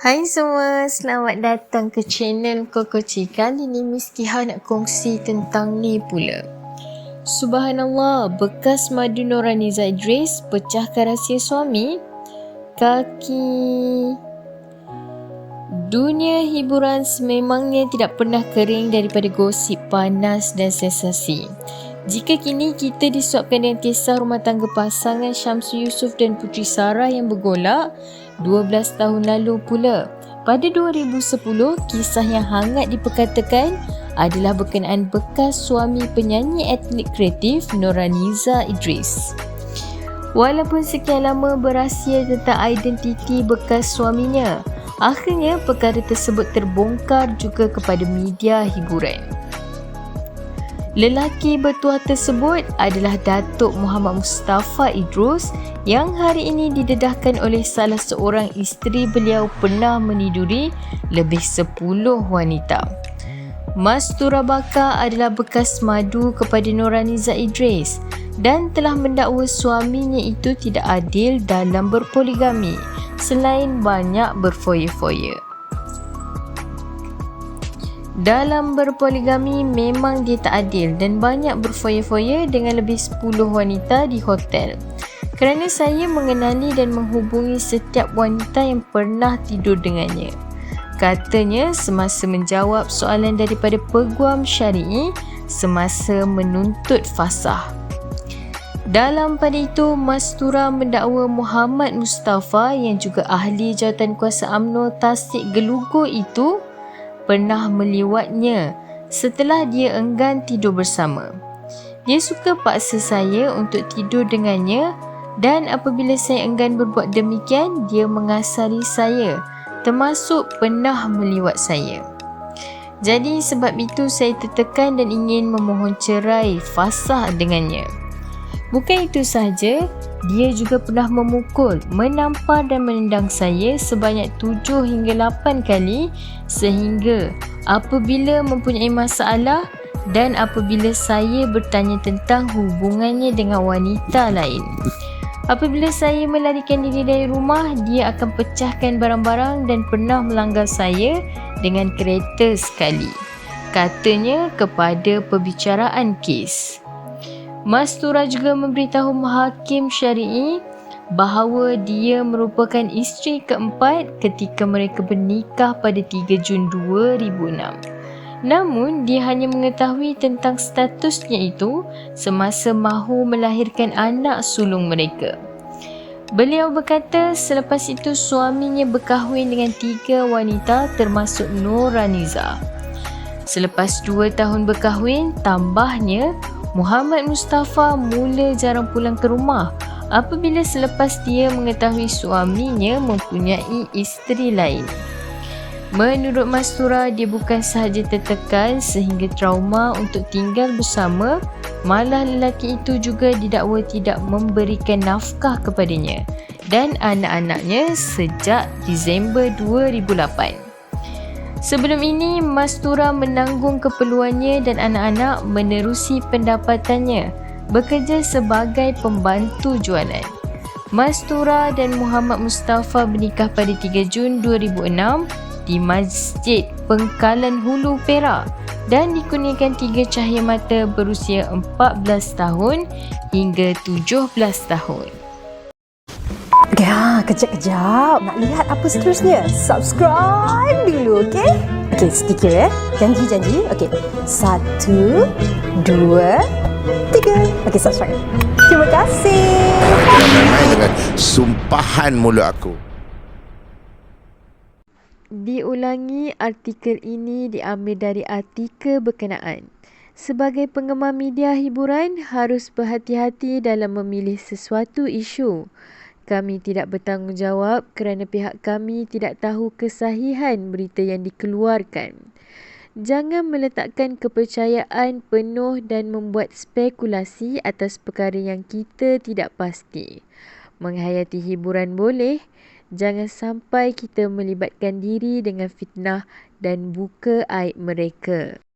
Hai semua, selamat datang ke channel Kokoci. Kali ni Miss Kiha nak kongsi tentang ni pula. Subhanallah, bekas madu Nurhaniza Idris pecahkan rahsia suami. Kaki. Dunia hiburan sememangnya tidak pernah kering daripada gosip panas dan sensasi. Jika kini kita disuapkan dengan kisah rumah tangga pasangan Syamsul Yusof dan Puteri Sarah yang bergolak 12 tahun lalu pula. Pada 2010, kisah yang hangat diperkatakan adalah berkenaan bekas suami penyanyi etnik kreatif Nurhaniza Idris. Walaupun sekian lama berahsia tentang identiti bekas suaminya, akhirnya perkara tersebut terbongkar juga kepada media hiburan. Lelaki bertuah tersebut adalah Datuk Muhammad Mustafa Idrus yang hari ini didedahkan oleh salah seorang isteri beliau pernah meniduri lebih 10 wanita. Mastura Baka adalah bekas madu kepada Nurhaniza Idris dan telah mendakwa suaminya itu tidak adil dalam berpoligami selain banyak berfoya-foya. Dalam berpoligami memang dia tak adil dan banyak berfoya-foya dengan lebih 10 wanita di hotel. Kerana saya mengenali dan menghubungi setiap wanita yang pernah tidur dengannya. Katanya semasa menjawab soalan daripada peguam syari'i semasa menuntut fasah. Dalam pada itu, Mastura mendakwa Muhammad Mustafa yang juga ahli jawatan kuasa UMNO Tasik Gelugur itu pernah meliwatnya setelah dia enggan tidur bersama. Dia suka paksa saya untuk tidur dengannya dan apabila saya enggan berbuat demikian, dia mengasari saya, termasuk pernah meliwat saya. Jadi sebab itu saya tertekan dan ingin memohon cerai fasah dengannya. Bukan itu sahaja, dia juga pernah memukul, menampar dan menendang saya sebanyak 7 hingga 8 kali sehingga apabila mempunyai masalah dan apabila saya bertanya tentang hubungannya dengan wanita lain. Apabila saya melarikan diri dari rumah, dia akan pecahkan barang-barang dan pernah melanggar saya dengan kereta sekali. Katanya kepada perbicaraan kes. Mastura juga memberitahu hakim syari'i bahawa dia merupakan isteri keempat ketika mereka bernikah pada 3 Jun 2006. Namun, dia hanya mengetahui tentang statusnya itu semasa mahu melahirkan anak sulung mereka. Beliau berkata selepas itu suaminya berkahwin dengan 3 wanita termasuk Nurhaniza. Selepas 2 tahun berkahwin, tambahnya Muhammad Mustafa mula jarang pulang ke rumah apabila selepas dia mengetahui suaminya mempunyai isteri lain. Menurut Mastura, dia bukan sahaja tertekan sehingga trauma untuk tinggal bersama, malah lelaki itu juga didakwa tidak memberikan nafkah kepadanya dan anak-anaknya sejak Disember 2008. Sebelum ini, Mastura menanggung keperluannya dan anak-anak menerusi pendapatannya, bekerja sebagai pembantu jualan. Mastura dan Muhammad Mustafa bernikah pada 3 Jun 2006 di Masjid Pengkalan Hulu, Perak dan dikurniakan 3 cahaya mata berusia 14 tahun hingga 17 tahun. Ya, kejap-kejap. Nak lihat apa seterusnya? Subscribe dulu, okey? Okey, sedikit ya. Janji-janji. Okey. 1, 2, 3. Okey, subscribe. Terima kasih. Jangan main-main dengan sumpahan mulut aku. Diulangi, artikel ini diambil dari artikel berkenaan. Sebagai penggemar media hiburan, harus berhati-hati dalam memilih sesuatu isu. Kami tidak bertanggungjawab kerana pihak kami tidak tahu kesahihan berita yang dikeluarkan. Jangan meletakkan kepercayaan penuh dan membuat spekulasi atas perkara yang kita tidak pasti. Menghayati hiburan boleh, jangan sampai kita melibatkan diri dengan fitnah dan buka aib mereka.